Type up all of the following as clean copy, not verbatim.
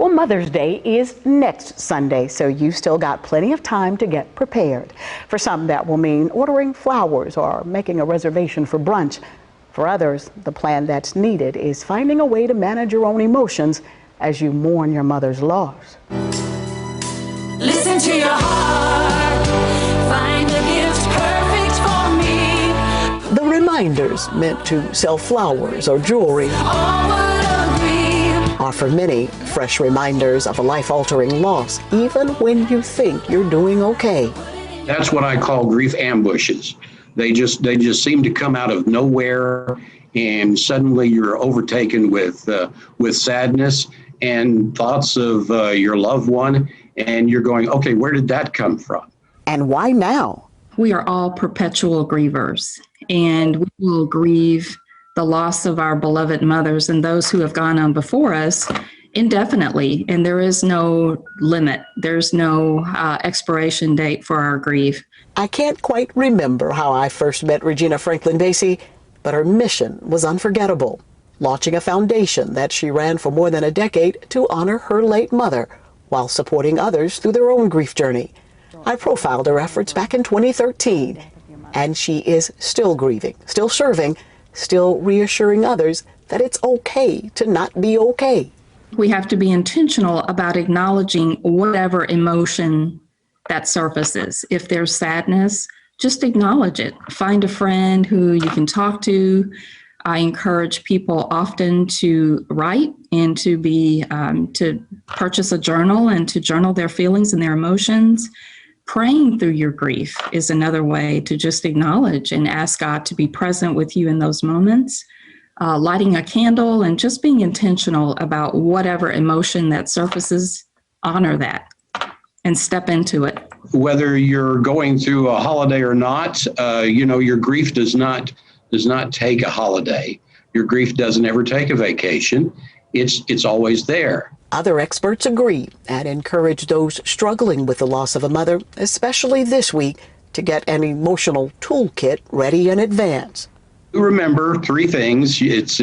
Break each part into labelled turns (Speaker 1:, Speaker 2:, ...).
Speaker 1: Well, Mother's Day is next Sunday, so you still got plenty of time to get prepared. For some, that will mean ordering flowers or making a reservation for brunch. For others, the plan that's needed is finding a way to manage your own emotions as you mourn your mother's loss.
Speaker 2: Listen to your heart, find a gift perfect for me.
Speaker 3: The reminders meant to sell flowers or jewelry are for many fresh reminders of a life-altering loss, even when you think you're doing okay.
Speaker 4: That's what I call grief ambushes. They just seem to come out of nowhere, and suddenly you're overtaken with sadness and thoughts of your loved one, and you're going, okay, where did that come from?
Speaker 1: And why now?
Speaker 5: We are all perpetual grievers, and we will grieve the loss of our beloved mothers and those who have gone on before us indefinitely, and there is no limit. There's no expiration date for our grief.
Speaker 3: I can't quite remember how I first met Regina Franklin Basie, but her mission was unforgettable, launching a foundation that she ran for more than a decade to honor her late mother while supporting others through their own grief journey. I profiled her efforts back in 2013, and she is still grieving, still serving, still reassuring others that it's okay to not be okay.
Speaker 5: We have to be intentional about acknowledging whatever emotion that surfaces. If there's sadness, just acknowledge it. Find a friend who you can talk to. I encourage people often to write and to purchase a journal and to journal their feelings and their emotions. Praying through your grief is another way to just acknowledge and ask God to be present with you in those moments. Lighting a candle and just being intentional about whatever emotion that surfaces, honor that and step into it.
Speaker 4: Whether you're going through a holiday or not, your grief does not take a holiday. Your grief doesn't ever take a vacation. It's always there.
Speaker 3: Other experts agree and encourage those struggling with the loss of a mother, especially this week, to get an emotional toolkit ready in advance.
Speaker 4: Remember three things. It's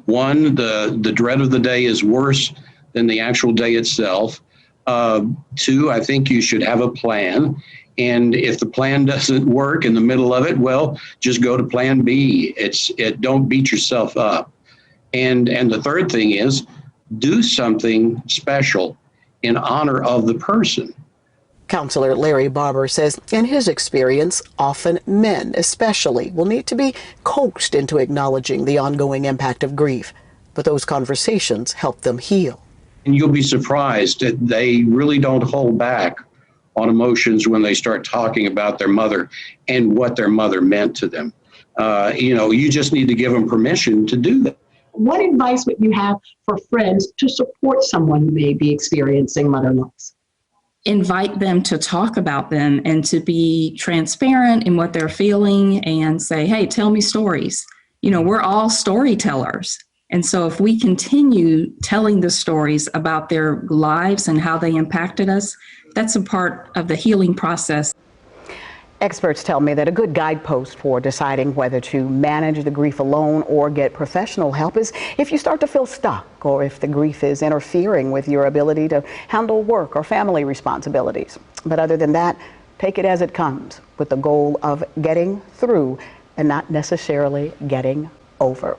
Speaker 4: one, the dread of the day is worse than the actual day itself. Two, I think you should have a plan. And if the plan doesn't work in the middle of it, well, just go to plan B. Don't beat yourself up. And the third thing is, do something special in honor of the person.
Speaker 3: Counselor Larry Barber says in his experience, often men especially will need to be coaxed into acknowledging the ongoing impact of grief, but those conversations help them heal.
Speaker 4: And you'll be surprised that they really don't hold back on emotions when they start talking about their mother and what their mother meant to them. You just need to give them permission to do that.
Speaker 6: What advice would you have for friends to support someone who may be experiencing mother loss?
Speaker 5: Invite them to talk about them and to be transparent in what they're feeling and say, hey, tell me stories. We're all storytellers. And so if we continue telling the stories about their lives and how they impacted us, that's a part of the healing process.
Speaker 1: Experts tell me that a good guidepost for deciding whether to manage the grief alone or get professional help is if you start to feel stuck or if the grief is interfering with your ability to handle work or family responsibilities. But other than that, take it as it comes with the goal of getting through and not necessarily getting over.